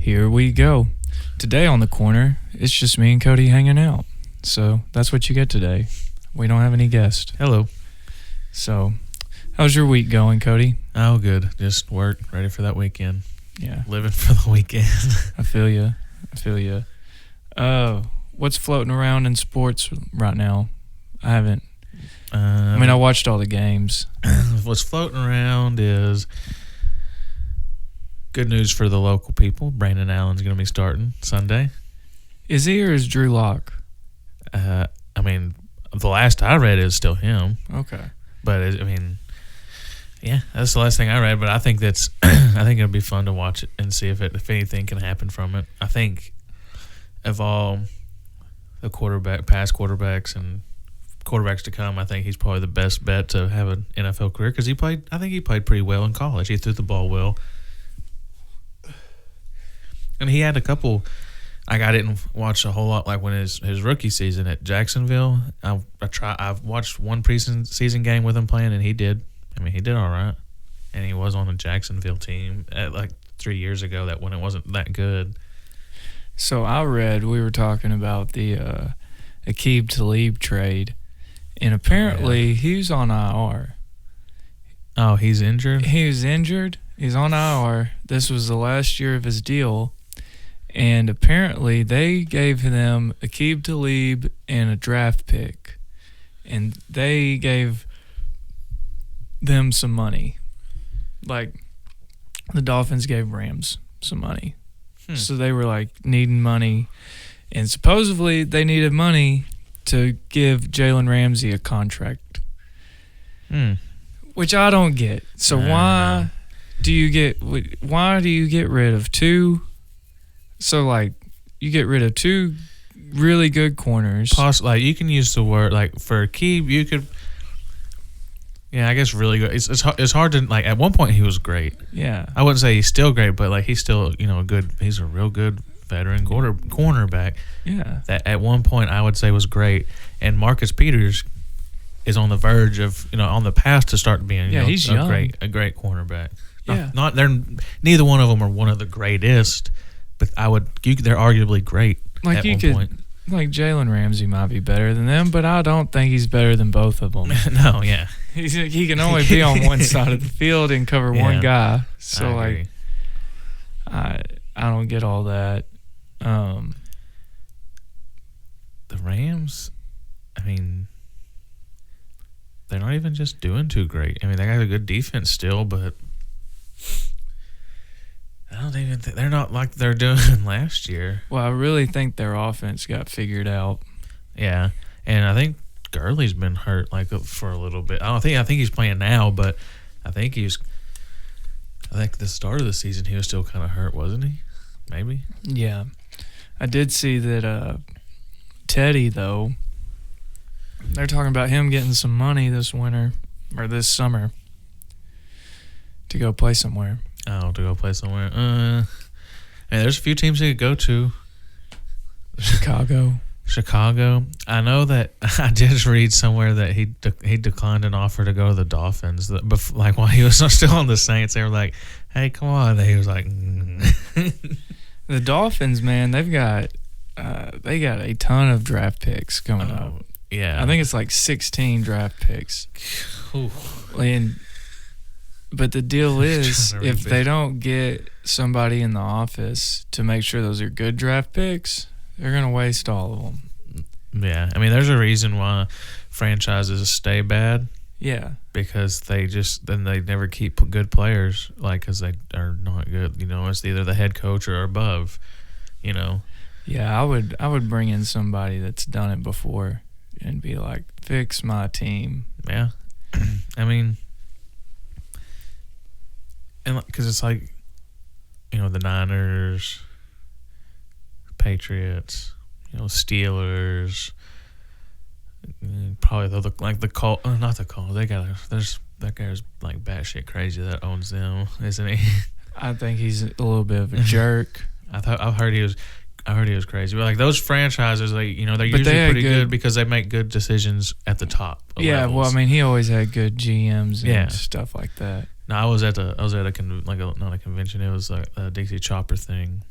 Here we go. Today on the corner, it's just me and Cody hanging out. So that's what you get today. We don't have any guests. Hello. So, how's your week going, Cody? Oh, good. Just work, ready for that weekend. Yeah, Living for the weekend. I feel you. What's floating around in sports right now? I haven't. I watched all the games. What's floating around is good news for the local people. Brandon Allen's going to be starting Sunday. Is he or is Drew Lock? The last I read is still him. Okay. But yeah, that's the last thing I read. But I think I think it'll be fun to watch it and see if anything can happen from it. I think of all the past quarterbacks and quarterbacks to come, I think he's probably the best bet to have an NFL career because I think he played pretty well in college. He threw the ball well, and he had a couple. I didn't watch a whole lot like when his rookie season at Jacksonville. I've watched one preseason game with him playing, and he did all right. And he was on the Jacksonville team at like 3 years ago when it wasn't that good. So I read we were talking about the Aqib Talib trade, and apparently he's on IR. Oh, he's injured? He was injured. He's on IR. This was the last year of his deal. And apparently they gave them Aqib Talib and a draft pick. And they gave them some money. Like the Dolphins gave Rams some money. So they were like needing money. And supposedly they needed money to give Jalen Ramsey a contract. Which I don't get. So why do you get rid of two? So, like, you get rid of two really good corners. You can use the word, like, for Aqib, you could, I guess really good. It's hard to, like, at one point he was great. Yeah. I wouldn't say he's still great, but, like, he's still, he's a real good veteran cornerback. Yeah. That at one point I would say was great. And Marcus Peters is on the verge of, on the path to start being, he's young. a great cornerback. Yeah. Neither one of them are one of the greatest. But they're arguably great. Like at one point. Like Jalen Ramsey might be better than them, but I don't think he's better than both of them. No, yeah. He can only be on one side of the field and cover one guy. So I don't get all that. The Rams, they're not even just doing too great. They got a good defense still, but I don't even think they're not like they're doing last year. Well, I really think their offense got figured out. Yeah, and I think Gurley's been hurt for a little bit. I think he's playing now, but I think the start of the season he was still kind of hurt, wasn't he? Maybe. Yeah, I did see that Teddy though. They're talking about him getting some money this winter or this summer to go play somewhere. Oh, to go play somewhere. There's a few teams he could go to. Chicago. I know that I did read somewhere that he declined an offer to go to the Dolphins. While he was still on the Saints, they were like, "Hey, come on." And he was like, The Dolphins, man, they got a ton of draft picks coming up. Yeah, I think it's like 16 draft picks. But the deal is, if they don't get somebody in the office to make sure those are good draft picks, they're going to waste all of them. Yeah. There's a reason why franchises stay bad. Yeah. Because they never keep good players, because they are not good. It's either the head coach or above, Yeah, I would bring in somebody that's done it before and be like, fix my team. Yeah. And because it's like, the Niners, Patriots, Steelers, probably the Colts. Not the Colts. That guy's like batshit crazy that owns them, isn't he? I think he's a little bit of a jerk. I heard he was crazy. But those franchises, they're usually pretty good because they make good decisions at the top. Yeah, levels. well, he always had good GMs and stuff like that. No, I was at not a convention. It was a DC Chopper thing,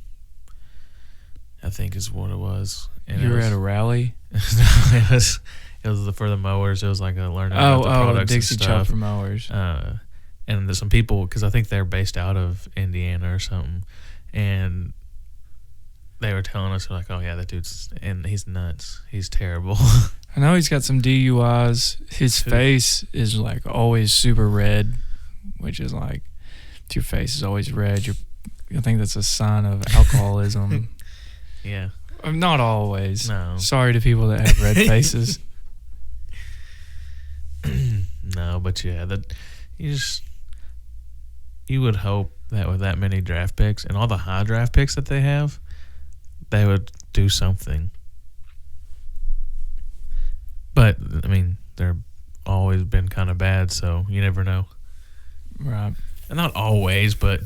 I think is what it was. And You were at a rally? it was for the mowers. It was like a learning about the products Dixie and stuff. Chopper mowers. And there's some people, because I think they're based out of Indiana or something, and they were telling us, like, oh yeah, that dude's, and he's nuts. He's terrible. I know he's got some DUIs. His face is like always super red, which is like, if your face is always red, I think that's a sign of alcoholism. Yeah. Not always. No. Sorry to people that have red faces. No, but yeah, you would hope that with that many draft picks and all the high draft picks that they have, they would do something. But I mean, they're always been kind of bad, so you never know. Right. And not always, but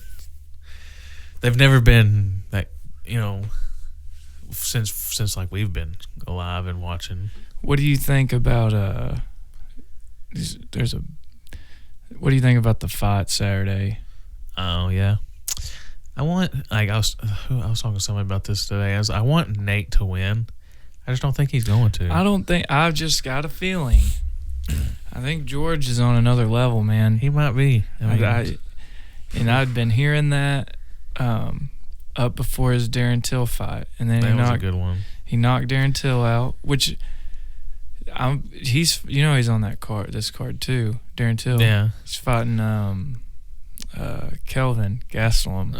they've never been that, since like we've been alive and watching. What do you think about what do you think about the fight Saturday? Oh yeah, I was talking to somebody about this today. I want Nate to win. I just don't think he's going to. I've just got a feeling. I think George is on another level, man. He might be. And I'd been hearing that up before his Darren Till fight, and then that was a good one. He knocked Darren Till out, which he's on that card, this card too. Darren Till. Yeah. He's fighting Kelvin Gastelum.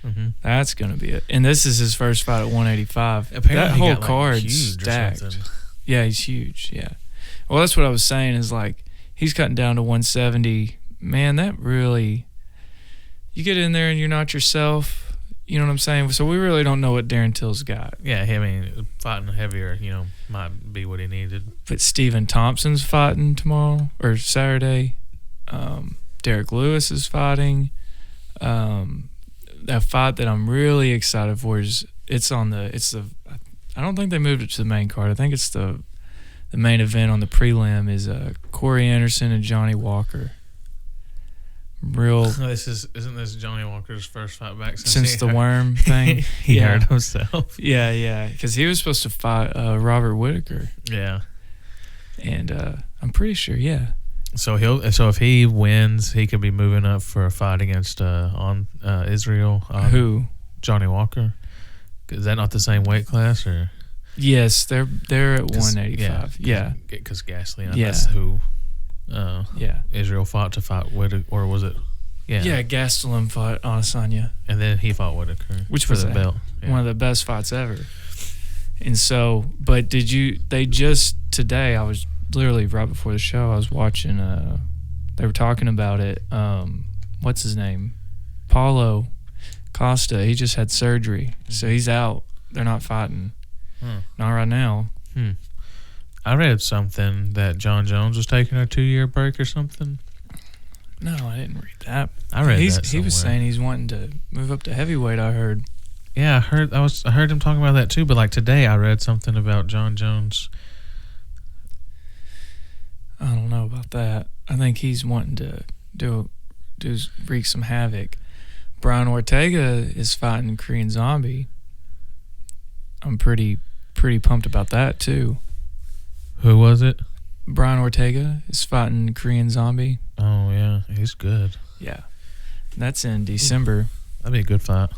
Mm-hmm. That's gonna be it. And this is his first fight at 185. Apparently that he whole got, card's huge stacked. or something. Yeah, he's huge. Yeah. Well, that's what I was saying. Is like he's cutting down to 170. Man, that really. You get in there and you're not yourself. You know what I'm saying? So we really don't know what Darren Till's got. Yeah, I mean, fighting heavier, might be what he needed. But Stephen Thompson's fighting tomorrow or Saturday. Derek Lewis is fighting. That fight that I'm really excited for is I don't think they moved it to the main card. I think it's the main event on the prelim is Corey Anderson and Johnny Walker. Isn't this Johnny Walker's first fight back since the worm thing? He hurt himself. Yeah, because he was supposed to fight Robert Whitaker. Yeah, and I'm pretty sure. Yeah. So if he wins, he could be moving up for a fight against Israel. Who? Johnny Walker. Is that not the same weight class or? Yes, they're at 185. Yeah, because Gastelum. Yeah. That's who. Israel fought to fight Whitaker, or was it? Yeah, Gastelum fought Adesanya, and then he fought Whitaker, which for was the belt. One of the best fights ever. And so, but they just today, I was literally right before the show, I was watching, they were talking about it. What's his name? Paulo Costa. He just had surgery, so he's out. They're not fighting. Not right now. I read something that John Jones was taking a 2-year break or something. No, I didn't read that. I read that somewhere. He was saying he's wanting to move up to heavyweight, I heard. Yeah, I heard him talking about that too, but like today I read something about John Jones. I don't know about that. I think he's wanting to wreak some havoc. Brian Ortega is fighting Korean Zombie. I'm pretty pumped about that too. Who was it? Brian Ortega is fighting Korean Zombie. Oh yeah, he's good. Yeah, that's in December. That'd be a good fight.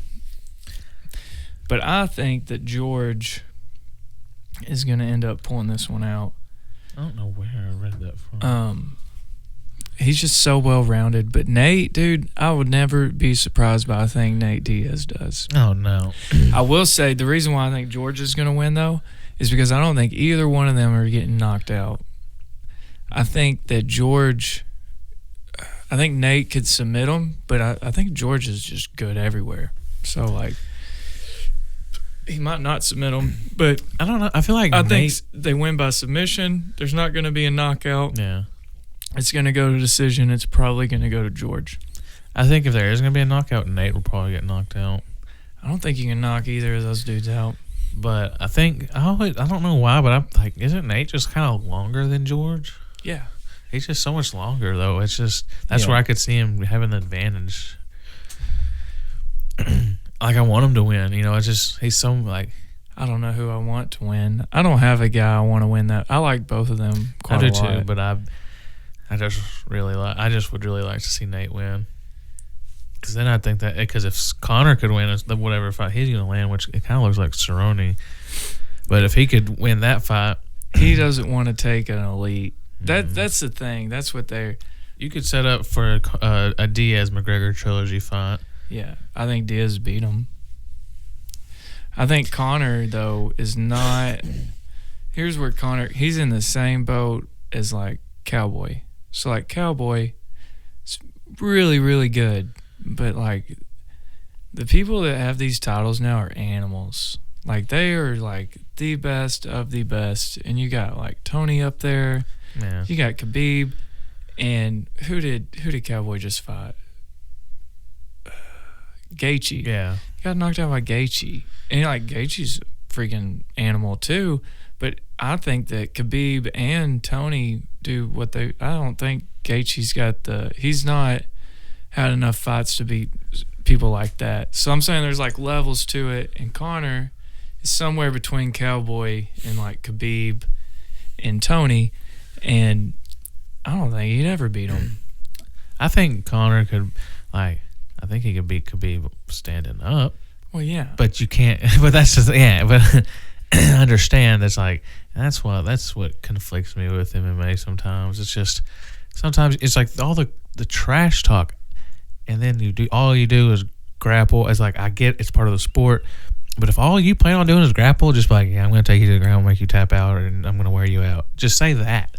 But I think that George is going to end up pulling this one out. I don't know where I read that from. He's just so well-rounded. But Nate, dude, I would never be surprised by a thing Nate Diaz does. Oh, no. I will say the reason why I think George is going to win, though, is because I don't think either one of them are getting knocked out. I think that I think Nate could submit him, but I think George is just good everywhere. So, like, he might not submit him, but I don't know. I feel like I think they win by submission. There's not going to be a knockout. Yeah. It's going to go to decision. It's probably going to go to George. I think if there is going to be a knockout, Nate will probably get knocked out. I don't think you can knock either of those dudes out. But I think, I don't know why, but I'm like, isn't Nate just kind of longer than George? Yeah. He's just so much longer, though. It's just, that's where I could see him having the advantage. Like, I want him to win. You know, it's just, he's so, like, I don't know who I want to win. I don't have a guy I want to win that. I like both of them quite I a do lot. too, but I just really like. I just would really like to see Nate win. Because then I think that if Connor could win whatever fight he's going to land, which it kind of looks like Cerrone, but if he could win that fight, he doesn't want to take an elite. That's the thing. That's what they're. You could set up for a Diaz McGregor trilogy fight. Yeah, I think Diaz beat him. I think Connor though is not. Here's where he's in the same boat as like Cowboy. So like Cowboy, is really really good, but like the people that have these titles now are animals. Like they are like the best of the best, and you got like Tony up there. Yeah. You got Khabib, and who did Cowboy just fight? Gaethje. Yeah. Got knocked out by Gaethje, and like Gaethje's a freaking animal too. But I think that Khabib and Tony do what they. I don't think Gaethje's got he's not had enough fights to beat people like that. So I'm saying there's like levels to it, and Connor is somewhere between Cowboy and like Khabib and Tony, and I don't think he'd ever beat him. I think Connor could I think he could beat Khabib standing up. Well, yeah, But you can't. But that's just But I understand that's what conflicts me with MMA sometimes. It's just sometimes it's like all the trash talk, and then all you do is grapple. It's like I get it's part of the sport, but if all you plan on doing is grapple, just be like, yeah, I'm going to take you to the ground, make you tap out, and I'm going to wear you out. Just say that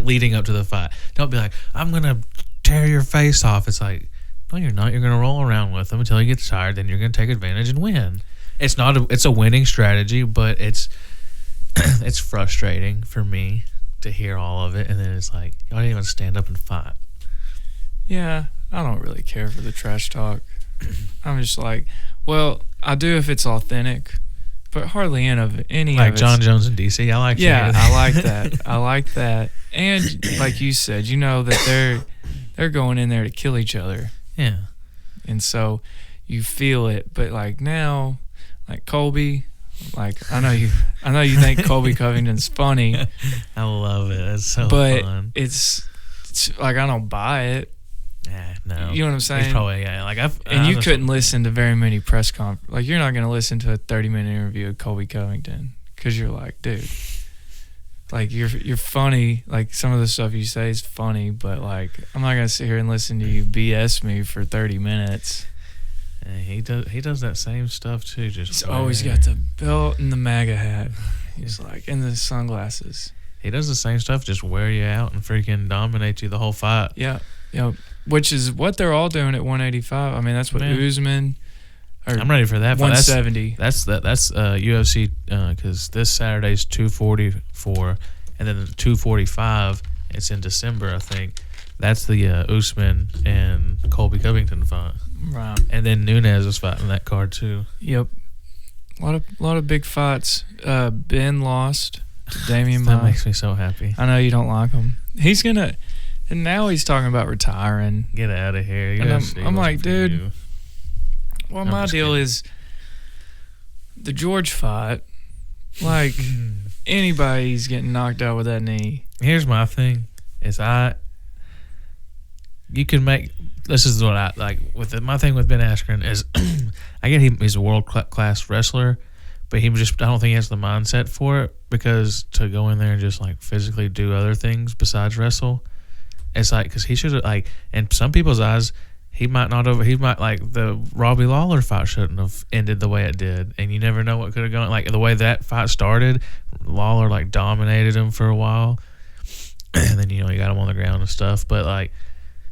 leading up to the fight. Don't be like, I'm going to tear your face off. It's like, no, you're not. You're going to roll around with them until you get tired. Then you're going to take advantage and win. It's not. It's a winning strategy, but it's it's frustrating for me to hear all of it, and then it's like y'all didn't even stand up and fight. yeah, I don't really care for the trash talk. I'm just like, well, I do if it's authentic, but hardly any of Like it's John Jones in DC. I like. Yeah, I like that. I like that. And like you said, you know that they're going in there to kill each other. Yeah. And so you feel it, but like now, like Colby, like I know you think Colby Covington's funny, I love it. It's so but fun. it's like I don't buy it. Yeah, no. You know what I'm saying? He's probably like you couldn't listen to very many press conferences. Like you're not going to listen to a 30-minute interview of Colby Covington because you're like, dude, like you're funny. Like some of the stuff you say is funny, but like I'm not going to sit here and listen to you BS me for 30 minutes. Yeah, he does that same stuff too. He's always got the belt and the MAGA hat. He's like, and the sunglasses. He does the same stuff, just wear you out and freaking dominate you the whole fight. Yeah, yeah. Which is what they're all doing at 185. I mean, that's what Usman. I'm ready for that. 170. That's UFC because this Saturday's 244, and then the 245. It's in December, I think. That's the Usman and Colby Covington fight. Right. And then Nunes is fighting that card too. Yep. A lot of big fights. Ben lost to Damian That Maia. makes me so happy. I know you don't like him. He's gonna, and now he's talking about retiring. Get out of here. And I'm like, dude. You. Well, I'm my just deal kidding. is the George fight. Like anybody's getting knocked out with that knee. Here's my thing: is you can make. This is what I like with my thing with Ben Askren is, I get he's a world class wrestler, but I don't think he has the mindset for it because to go in there and just like physically do other things besides wrestle, it's like because he should have like in some people's eyes. He might like the Robbie Lawler fight shouldn't have ended the way it did, and you never know what could have gone. Like the way that fight started, Lawler like dominated him for a while, and then you got him on the ground and stuff. But like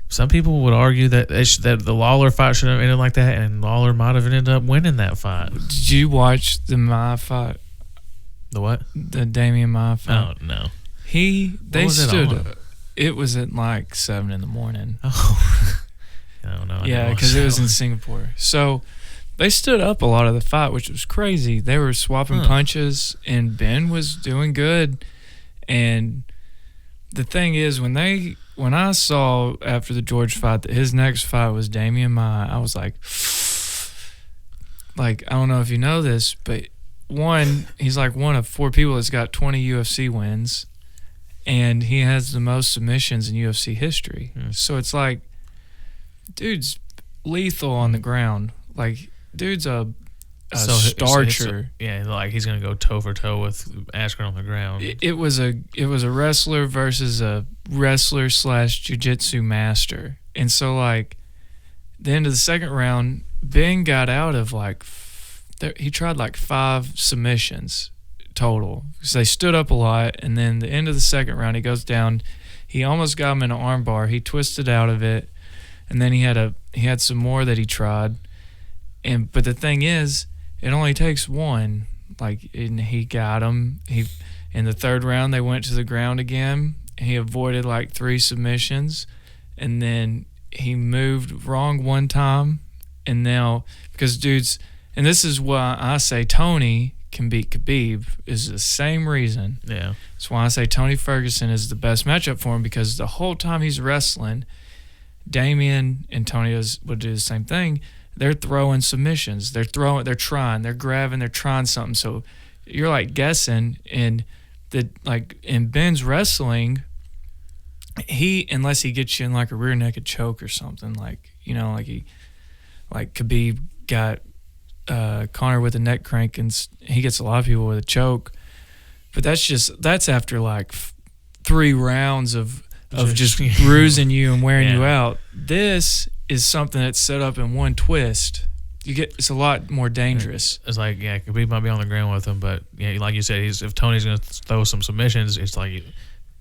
some people would argue that that the Lawler fight should have ended like that, and Lawler might have ended up winning that fight. Did you watch the Maia fight? The what? The Damian Maia fight? Oh no. They was it stood. on? It was at like 7 a.m. Oh. I don't know. Yeah, because it was in Singapore. So they stood up a lot of the fight, which was crazy. They were swapping punches, and Ben was doing good. And the thing is, when I saw after the George fight that his next fight was Damian Maia, I was like, I don't know if you know this, but he's like one of 4 people that's got 20 UFC wins, and he has the most submissions in UFC history. So it's like, dude's lethal on the ground. Like, dude's a starcher. Yeah, like he's gonna go toe for toe with Askren on the ground. It was a wrestler versus a wrestler / jiu-jitsu master. And so, like, the end of the second round, Ben got out of like he tried like 5 submissions total because they stood up a lot. And then the end of the second round, he goes down. He almost got him in an armbar. He twisted out of it, and then he had some more that he tried. But the thing is, it only takes one. Like, and he got him. In the third round, they went to the ground again. He avoided like 3 submissions, and then he moved wrong one time. And now, because dudes, and this is why I say Tony can beat Khabib, is the same reason. Yeah. That's why I say Tony Ferguson is the best matchup for him, because the whole time he's wrestling, Damian and Tony would do the same thing. They're throwing submissions. They're trying, they're grabbing, they're trying something. So you're like guessing, and in Ben's wrestling, unless he gets you in like a rear naked choke or something, like, you know, like Khabib got Conor with a neck crank, and he gets a lot of people with a choke. But that's after like 3 rounds of just bruising you and wearing you out. This is something that's set up in one twist. It's a lot more dangerous. It's like, yeah, Khabib might be on the ground with him, but yeah, like you said, if Tony's gonna throw some submissions, it's like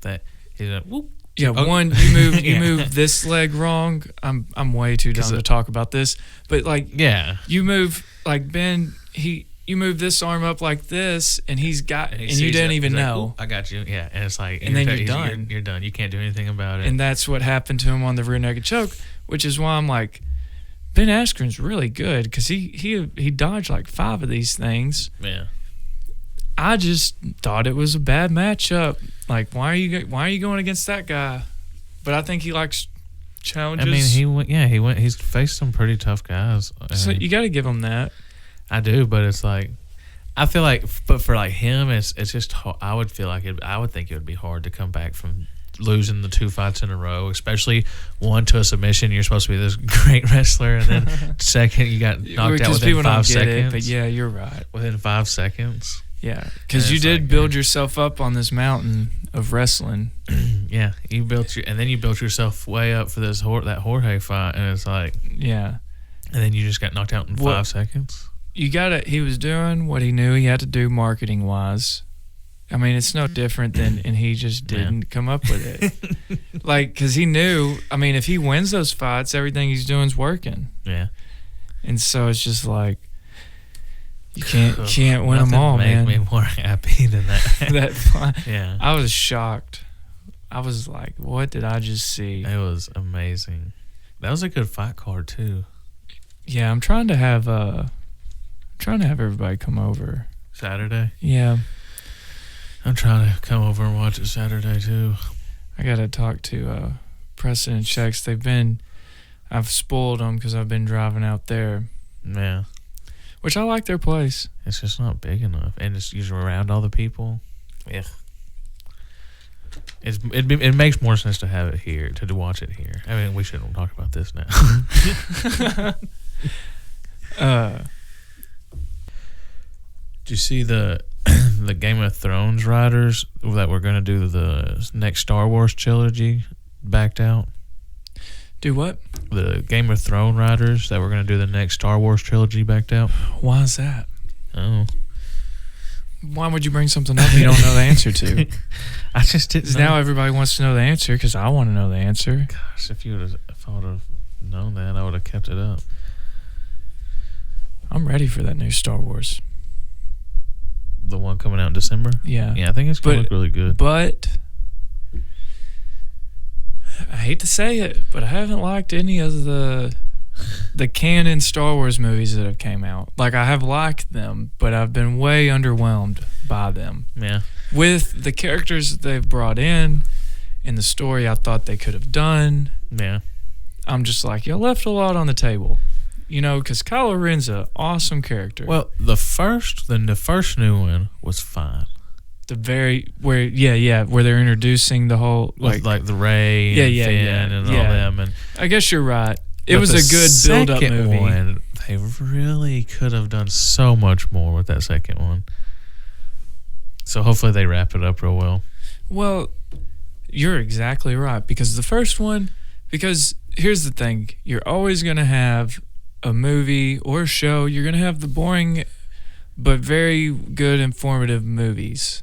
that he's gonna whoop. Yeah, you move this leg wrong. I'm way too dumb to talk about this, but like, yeah, you move like Ben. You move this arm up like this, and you didn't even know. I got you. Yeah, and it's like, and then you're done. You're done. You can't do anything about it. And that's what happened to him on the rear naked choke, which is why I'm like, Ben Askren's really good, because he dodged like 5 of these things. Yeah. I just thought it was a bad matchup. Like, why are you going against that guy? But I think he likes challenges. I mean, he's faced some pretty tough guys. So you got to give him that. I do, but it's like, I feel like, but for like him, it's just, I would think it would be hard to come back from losing the 2 fights in a row, especially one to a submission. You're supposed to be this great wrestler, and then second you got knocked out within 5 seconds. But yeah, you're right. Within 5 seconds. Yeah, because you did build yourself up on this mountain of wrestling. Yeah, you built yourself way up for that Jorge fight, and it's like, yeah, and then you just got knocked out in 5 seconds. He was doing what he knew he had to do marketing wise. I mean, it's no different than, and he just didn't come up with it. Like, because he knew, I mean, if he wins those fights, everything he's doing is working. Yeah. And so it's just like, you can't win them all, man. Nothing made me more happy than that. Yeah. I was shocked. I was like, what did I just see? It was amazing. That was a good fight card, too. Yeah, I'm trying to have everybody come over. Saturday? Yeah. I'm trying to come over and watch it Saturday, too. I got to talk to Preston and Shex. I've spoiled them because I've been driving out there. Yeah. Which I like their place. It's just not big enough. And it's usually around all the people. Yeah. It makes more sense to have it here, to watch it here. I mean, we shouldn't talk about this now. Did you see the Game of Thrones writers that were going to do the next Star Wars trilogy backed out? Do what? The Game of Thrones writers that were going to do the next Star Wars trilogy backed out. Why is that? Oh. Why would you bring something up you don't know the answer to? I just didn't know. Now everybody wants to know the answer because I want to know the answer. Gosh, if I would have known that, I would have kept it up. I'm ready for that new Star Wars. The one coming out in December? Yeah. Yeah, I think it's going to look really good. But I hate to say it, but I haven't liked any of the canon Star Wars movies that have came out. Like, I have liked them, but I've been way underwhelmed by them. Yeah. With the characters that they've brought in and the story I thought they could have done. Yeah. I'm just like, you left a lot on the table. because Kylo Ren's an awesome character. Well, the first new one was fine. Where they're introducing the whole With like the Rey and Finn and all them. And I guess you're right. It was a good build-up movie. One, they really could have done so much more with that second one. So hopefully they wrap it up real well. Well, you're exactly right. Because the first one, because here's the thing. You're always going to have a movie or a show. You're going to have the boring but very good informative movies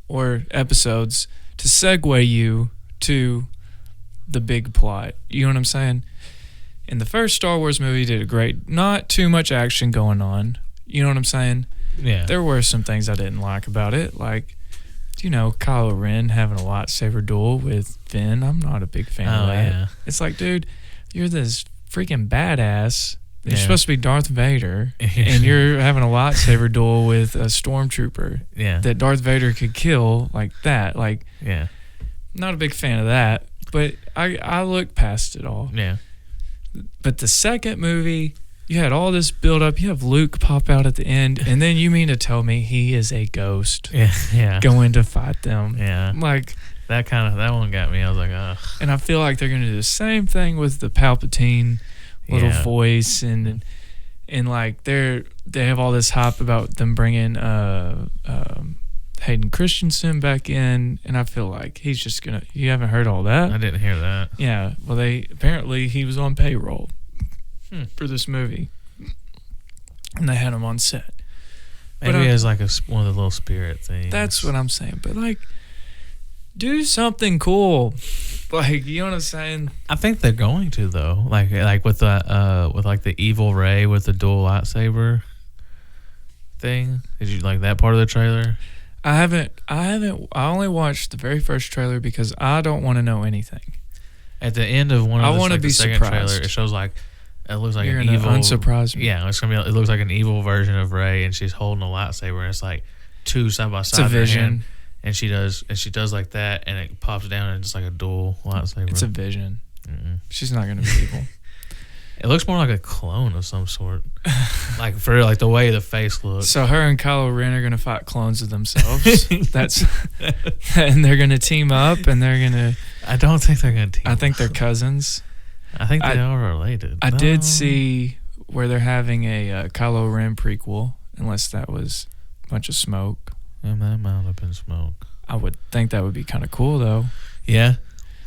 or episodes to segue you to the big plot. You know what I'm saying? And the first Star Wars movie did a great, not too much action going on. You know what I'm saying? Yeah. There were some things I didn't like about it, like, Kylo Ren having a lightsaber duel with Finn. I'm not a big fan of that. Yeah. It's like, dude, you're this freaking badass. You're Yeah. supposed to be Darth Vader, and you're having a lightsaber duel with a stormtrooper that Darth Vader could kill like that. Like, Yeah. not a big fan of that, but I look past it all. Yeah. But the second movie, you had all this build up. You have Luke pop out at the end, and then you mean to tell me he is a ghost Yeah. going to fight them? Yeah. Like, That one got me. I was like, ugh. and I feel like they're going to do the same thing with the Palpatine little voice, and like they have all this hype about them bringing Hayden Christensen back in, and I feel like he's just gonna. You haven't heard all that? I didn't hear that. Yeah. Well, apparently he was on payroll for this movie, and they had him on set. Maybe he has like one of the little spirit things. That's what I'm saying. But like, do something cool. Like, you know what I'm saying? I think they're going to though. Like with the evil Rey with the dual lightsaber thing. Did you like that part of the trailer? I haven't. I only watched the very first trailer because I don't want to know anything. At the end of one of I want to be the second surprised. trailer, it shows like it looks like You're an gonna evil. unsurprise me. Yeah, it looks like an evil version of Rey, and she's holding a lightsaber, and it's like two side by side. It's a vision. And she does like that, and it pops down, and it's like a dual lightsaber. It's a vision. Mm-mm. She's not gonna be evil. It looks more like a clone of some sort, like for like the way the face looks. So her and Kylo Ren are gonna fight clones of themselves. And they're gonna team up, and they're gonna. I don't think they're gonna team. I think they're up. cousins. I think they are related. I did see where they're having a Kylo Ren prequel, unless that was a bunch of smoke. Yeah, that might have been smoke. I would think that would be kind of cool, though. Yeah,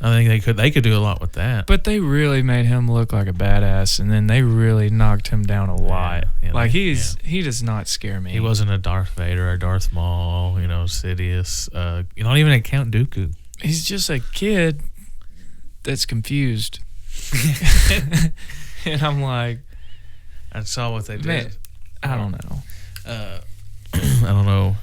I think they could do a lot with that. But they really made him look like a badass, and then they really knocked him down a lot. Yeah, like he does not scare me. He wasn't a Darth Vader or Darth Maul, Sidious. Not even a Count Dooku. He's just a kid that's confused. And I'm like, I saw what they did. man, I don't know. I don't know.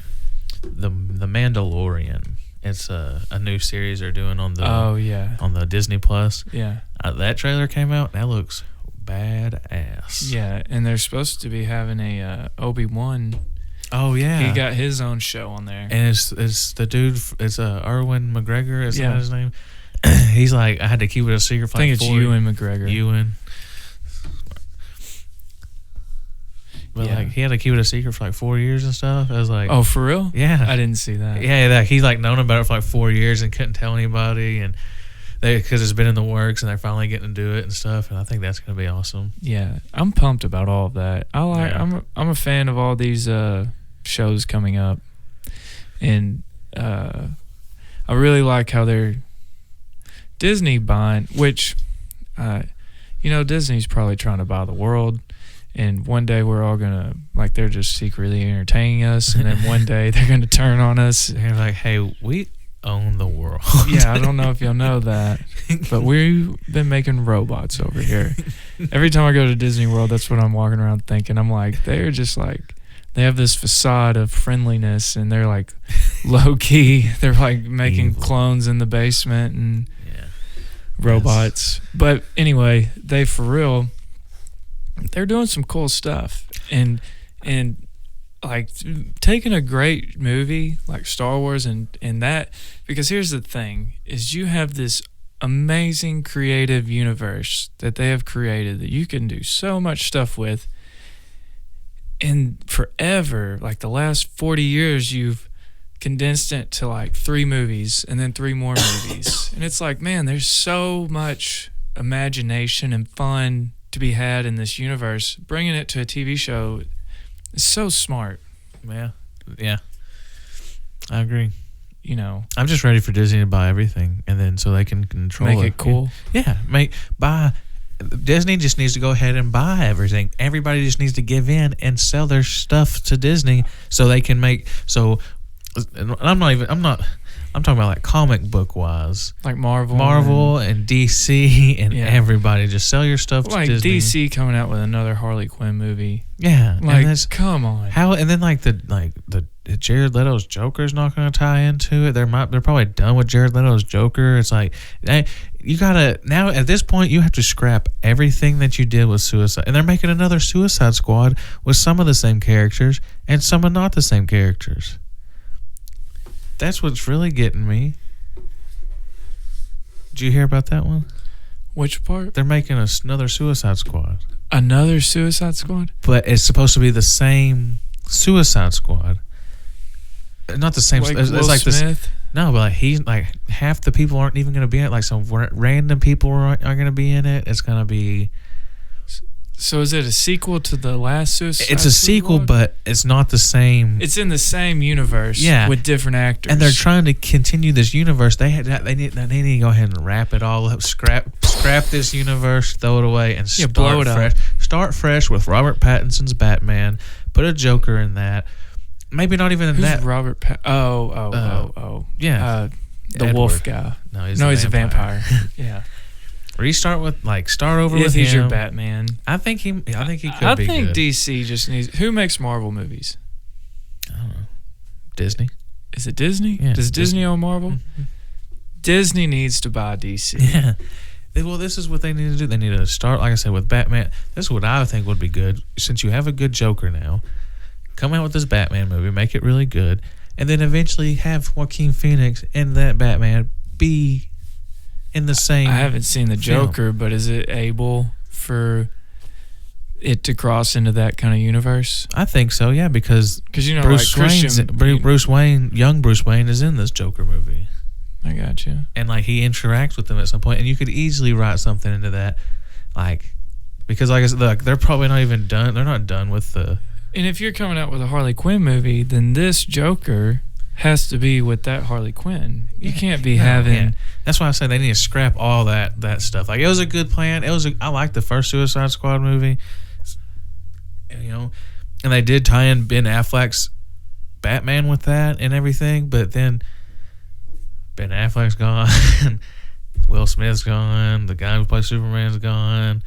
The Mandalorian. It's a new series they're doing on the on the Disney Plus. Yeah. That trailer came out. That looks badass. Yeah, and they're supposed to be having a Obi-Wan. Oh yeah. He got his own show on there. And it's the dude. It's Erwin McGregor. Is that his name? He's like, I had to keep it a secret for I think like it's 4 Ewan McGregor. Ewan. But Yeah. like he had to keep it a secret for like 4 years and stuff. I was like, Oh, for real? yeah, I didn't see that. yeah. Like he's like known about it for like 4 years and couldn't tell anybody, and because it's been in the works and they're finally getting to do it and stuff. And I think that's gonna be awesome. Yeah, I'm pumped about all of that. Yeah. I'm a fan of all these shows coming up, and I really like how they're Disney buying, which Disney's probably trying to buy the world, and one day we're all gonna they're just secretly entertaining us, and then one day they're gonna turn on us. And they're like, hey, we own the world. Yeah, I don't know if y'all know that, but we've been making robots over here. Every time I go to Disney World, that's what I'm walking around thinking. I'm like, they're just like, they have this facade of friendliness, and they're like low key. They're like making Evil. clones in the basement and Yeah. robots. But anyway, they for real, they're doing some cool stuff, and like taking a great movie like Star Wars and that, because here's the thing is you have this amazing creative universe that they have created that you can do so much stuff with. And forever, like the last 40 years, you've condensed it to like 3 movies and then 3 more movies. And it's like, man, there's so much imagination and fun to be had in this universe. Bringing it to a TV show is so smart. Yeah. Yeah. I agree. You know, I'm just ready for Disney to buy everything, and then so they can control make it cool. Yeah, buy. Disney just needs to go ahead and buy everything. Everybody just needs to give in and sell their stuff to Disney so they can make. So, and I'm talking about like comic book wise, Like Marvel and DC and Yeah. everybody. Just sell your stuff like to Disney. DC coming out with another Harley Quinn movie. Yeah, Like, and that's come on. how. And then like the Jared Leto's Joker's not going to tie into it. They're probably done with Jared Leto's Joker. It's like you gotta now at this point you have to scrap everything that you did with Suicide, and they're making another Suicide Squad with some of the same characters and some of not the same characters. That's what's really getting me. Did you hear about that one? Which part? They're making another Suicide Squad, Another Suicide Squad? but it's supposed to be the same Suicide Squad. Not the same. Like it's Will like this. Smith? No, but like he's like half the people aren't even going to be in it. Like some random people are going to be in it. It's going to be. So is it a sequel to the last Suicide It's a sequel, Squad? but it's not the same. It's in the same universe Yeah. with different actors. And they're trying to continue this universe. They need to go ahead and wrap it all up. Scrap this universe, throw it away, and Yeah, start blow it fresh. up. Start fresh with Robert Pattinson's Batman. Put a Joker in that. Maybe not even in Who's that. Robert Oh. Yeah. The Edward. wolf guy. No, He's a vampire. Yeah. Restart with start over If with he's him. your Batman. I think he could I be think good. DC just needs. Who makes Marvel movies? I don't know. Disney. Is it Disney? Yeah, Does Disney Disney. own Marvel? Disney needs to buy DC. Yeah. Well, this is what they need to do. They need to start, like I said, with Batman. This is what I think would be good. Since you have a good Joker now, come out with this Batman movie, make it really good, and then eventually have Joaquin Phoenix and that Batman be in the same. I haven't seen the film. Joker, but is it able for it to cross into that kind of universe? I think so, yeah, because Because you know, Bruce like Wayne's Christian. Bruce Wayne, young Bruce Wayne, is in this Joker movie. I got you. And like he interacts with them at some point, and you could easily write something into that, like because like I said, like they're probably not even done. They're not done with the. And if you're coming out with a Harley Quinn movie, then this Joker has to be with that Harley Quinn. You can't be having. Yeah. That's why I say they need to scrap all that stuff. Like it was a good plan. I liked the first Suicide Squad movie, you know, and they did tie in Ben Affleck's Batman with that and everything. But then Ben Affleck's gone, Will Smith's gone, the guy who plays Superman's gone.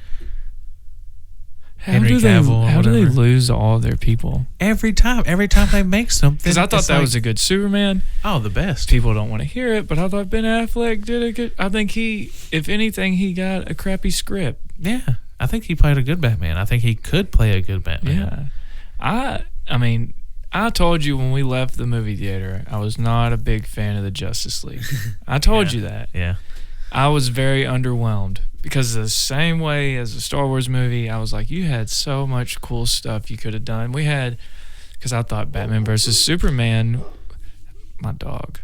Henry Cavill, How do they whatever. lose all their people? Every time they make something, Because I thought it's that like, was a good Superman. oh, the best. People don't want to hear it, but I thought Ben Affleck did a good. I think if anything, he got a crappy script. Yeah, I think he played a good Batman. I think he could play a good Batman. Yeah, I mean, I told you when we left the movie theater, I was not a big fan of the Justice League. I told you that. Yeah. I was very underwhelmed because the same way as the Star Wars movie, I was like, you had so much cool stuff you could have done. We had, because I thought Batman versus Superman, my dog.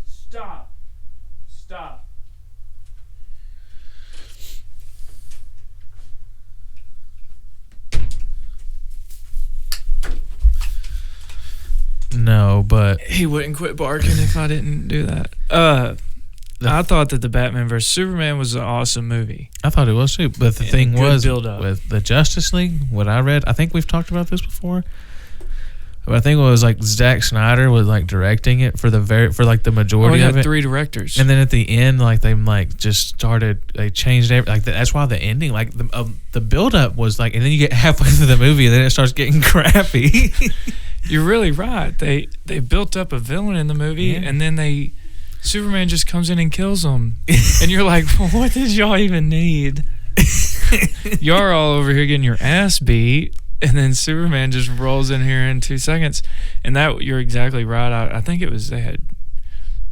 Stop. Stop. No, but He wouldn't quit barking if I didn't do that. I thought that the Batman vs Superman was an awesome movie. I thought it was too. But the And thing good was build-up. with the Justice League, what I read, I think we've talked about this before. But I think it was like Zack Snyder was like directing it for the Oh, majority he of had it. 3 directors. And then at the end, like they they changed that's why the ending, like the build up was like, and then you get halfway through the movie and then it starts getting crappy. You're really right. They built up a villain in the movie, Yeah. and then Superman just comes in and kills him, and you're like, well, what did y'all even need? You're all over here getting your ass beat, And then Superman just rolls in here in 2 seconds. And that, you're exactly right. I think it was, they had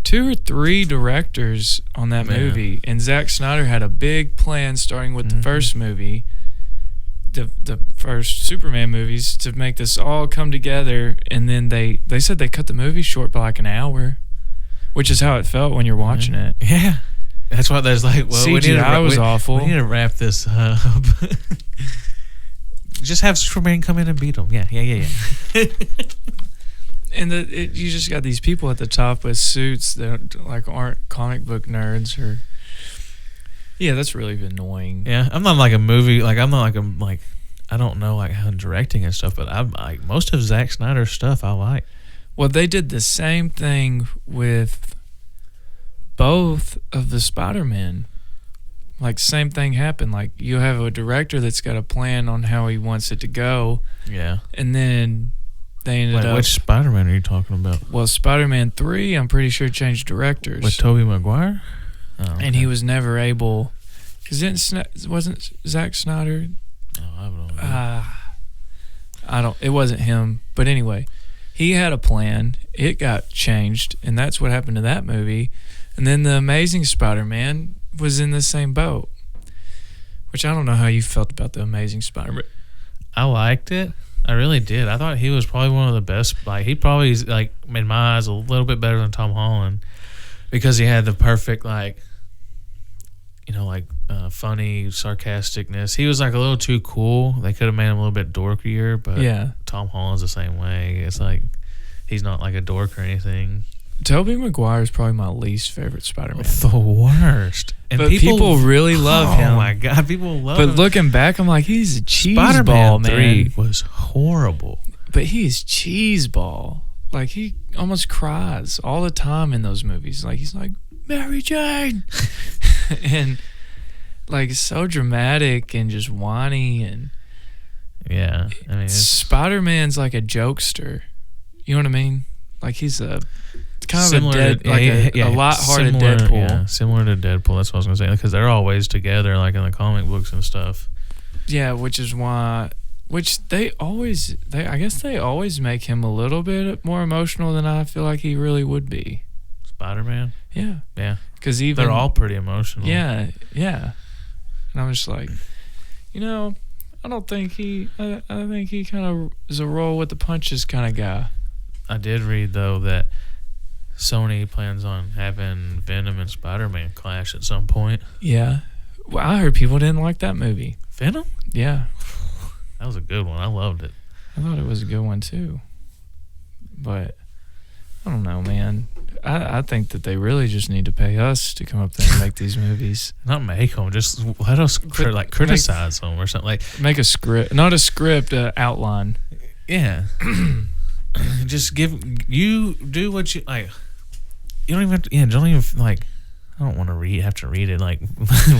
2 or 3 directors on that Yeah. movie. And Zack Snyder had a big plan starting with the first movie, the first Superman movies, to make this all come together. And then they said they cut the movie short by like an hour, which is how it felt when you're watching it. Yeah. That's why there's like, well, CGI was awful. We need to wrap this up. Just have Superman come in and beat him. Yeah. And you just got these people at the top with suits that like aren't comic book nerds or. Yeah, that's really annoying. Yeah, I'm not like a movie. Like I'm not like I don't know like how directing and stuff, but I'm like most of Zack Snyder's stuff I like. Well, they did the same thing with both of the Spider-Men. Like, same thing happened. Like, you have a director that's got a plan on how he wants it to go, Yeah. and then they ended up. Which Spider-Man are you talking about? Well, Spider-Man 3, I'm pretty sure changed directors. With Tobey Maguire? Oh, And he was never able. Because wasn't Zack Snyder? Oh, I don't know. It wasn't him. But anyway, he had a plan. It got changed, and that's what happened to that movie. And then The Amazing Spider-Man was in the same boat. Which I don't know how you felt about The Amazing Spider-Man. I liked it. I really did. I thought he was probably one of the best. Like he probably like in my eyes a little bit better than Tom Holland because he had the perfect like, you know, like funny sarcasticness. He was like a little too cool. They could have made him a little bit dorkier, but Yeah. Tom Holland's the same way. It's like he's not like a dork or anything. Tobey Maguire is probably my least favorite Spider-Man. The worst. And But people really love him. Oh my god, people love But him. looking back, I'm like, he's a Spider-Man cheeseball, man. 3 was horrible. But he's cheeseball. Like, he almost cries all the time in those movies. Like, he's like, Mary Jane. And, like, so dramatic and just whiny. And Yeah, I mean, it's, Spider-Man's like a jokester. You know what I mean? Like, he's a kind of similar a dead, to, like yeah, a light-hearted similar, Deadpool. Yeah, similar to Deadpool. That's what I was gonna say because they're always together, like in the comic books and stuff. Yeah, which is why, I guess they always make him a little bit more emotional than I feel like he really would be. Spider-Man. Yeah, Yeah, because even they're all pretty emotional. Yeah. And I'm just like, I don't think I think he kind of is a roll with the punches kind of guy. I did read though that Sony plans on having Venom and Spider-Man clash at some point. Yeah. Well, I heard people didn't like that movie. Venom? Yeah. That was a good one. I loved it. I thought it was a good one too. But I don't know, man. I think that they really just need to pay us to come up there and make these movies. Not make them, just let us criticize them or something. Like Make a script, not a script, outline. yeah. Just do what you like. You don't even have to. Yeah, don't even like. I don't want to have to read it. Like,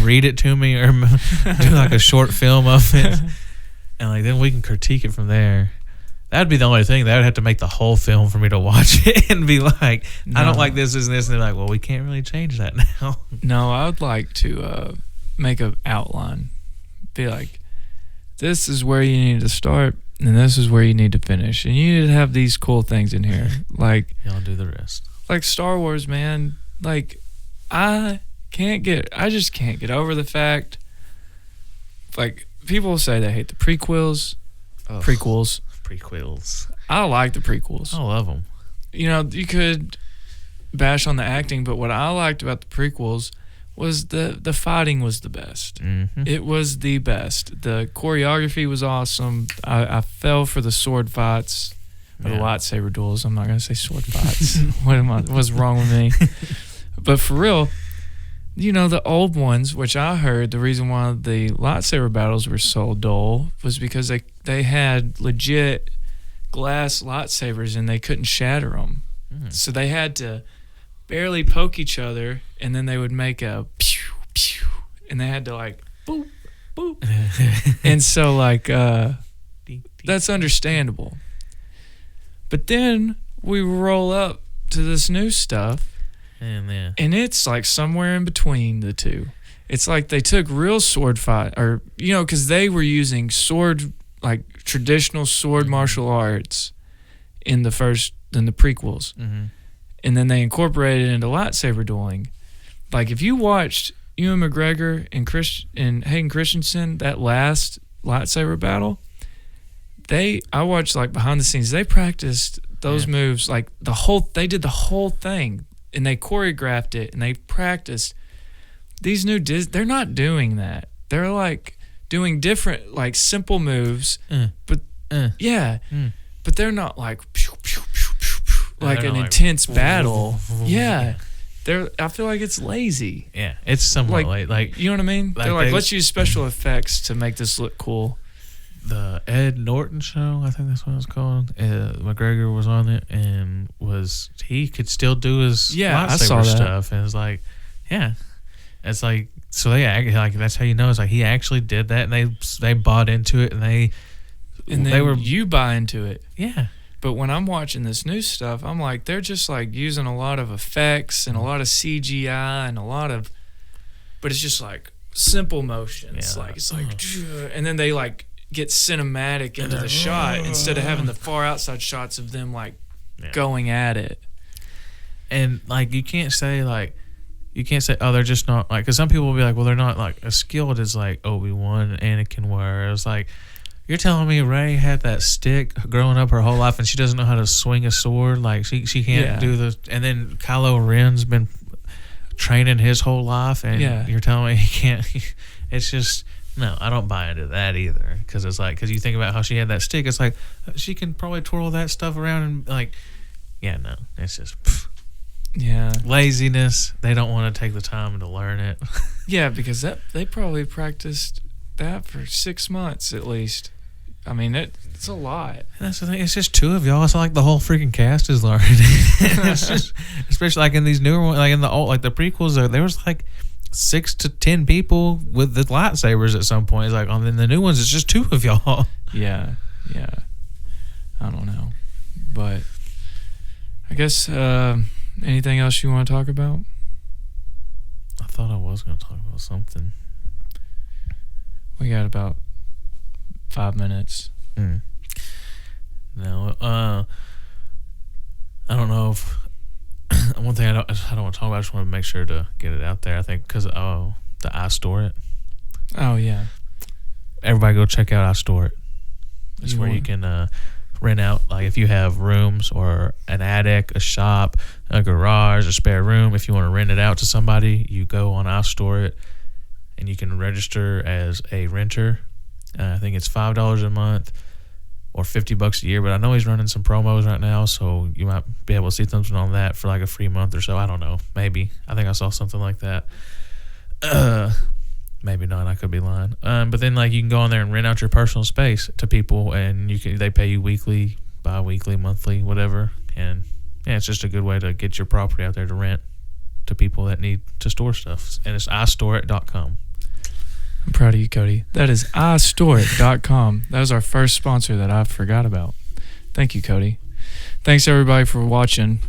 read it to me or do like a short film of it, and like then we can critique it from there. That'd be the only thing. They would have to make the whole film for me to watch it and be like, I don't like this, and this, and they're like, well, we can't really change that now. No, I would like to make an outline. Be like, this is where you need to start, and this is where you need to finish, and you need to have these cool things in here, like Y'all do the rest. like Star Wars, man. Like, I just can't get over the fact. Like, people say they hate the prequels. Ugh. Prequels. I like the prequels. I love them. You could bash on the acting, but what I liked about the prequels was the fighting was the best. Mm-hmm. It was the best. The choreography was awesome. I fell for the sword fights or the Yeah. lightsaber duels. I'm not gonna say sword fights. What's wrong with me? But for real, the old ones, which I heard the reason why the lightsaber battles were so dull was because they had legit glass lightsabers and they couldn't shatter them. Mm. So they had to barely poke each other, and then they would make a pew, pew, and they had to like boop, boop. And so like that's understandable. But then we roll up to this new stuff, And yeah. and it's like somewhere in between the two. It's like they took real sword fight, or because they were using sword like traditional sword martial arts in the prequels, and then they incorporated it into lightsaber dueling. Like if you watched Ewan McGregor and Hayden Christensen, that last lightsaber battle, I watched like behind the scenes. They practiced those moves like they did the whole thing, and they choreographed it, and they practiced. These new they're not doing that. They're like doing different, like simple moves, but but they're not like like an intense battle. Yeah. I feel like it's lazy. Yeah, it's somewhat like you know what I mean? They're like, let's use special effects to make this look cool. The Ed Norton show, I think that's what it's called. McGregor was on it, and he could still do his lightsaber stuff, and it's like, it's like, so they act like that's how you know it's like he actually did that, and they bought into it, and you buy into it. Yeah. But when I'm watching this new stuff, I'm like, they're just like using a lot of effects and a lot of CGI and but it's just like simple motions. Like it's like, and then they like get cinematic into the shot instead of having the far outside shots of them like going at it. And like you can't say oh they're just not like, because some people will be like, well, they're not like as skilled as like Obi-Wan and Anakin were. It was like, you're telling me Rey had that stick growing up her whole life and she doesn't know how to swing a sword? Like she can't do the. And then Kylo Ren's been training his whole life, and you're telling me he can't. It's just, no, I don't buy into that either, because it's like, because you think about how she had that stick, it's like she can probably twirl that stuff around and like, no, it's just laziness. They don't want to take the time to learn it. Yeah, because they probably practiced that for 6 months at least. I mean, it's a lot. And that's the thing. It's just 2 of y'all. It's not like the whole freaking cast is learning. It's just, especially like in these newer ones, like in the old, like the prequels, there was like 6 to 10 people with the lightsabers at some point. It's like in the new ones, it's just 2 of y'all. Yeah. I don't know, but I guess anything else you want to talk about? I thought I was going to talk about something. We got about 5 minutes. No, I don't know if one thing I don't want to talk about. I just want to make sure to get it out there. I think because the iStore It. Oh yeah. Everybody go check out iStore It. It's where you can rent out, like if you have rooms or an attic, a shop, a garage, a spare room. If you want to rent it out to somebody, you go on iStore It, and you can register as a renter. I think it's $5 a month or $50 a year, but I know he's running some promos right now, so you might be able to see something on that for like a free month or so. I don't know. Maybe. I think I saw something like that. Maybe not. I could be lying. But then like you can go on there and rent out your personal space to people, and they pay you weekly, bi-weekly, monthly, whatever. And it's just a good way to get your property out there to rent to people that need to store stuff. And it's iStoreIt.com. I'm proud of you, Cody. That is iStoreIt.com. That was our first sponsor that I forgot about. Thank you, Cody. Thanks, everybody, for watching.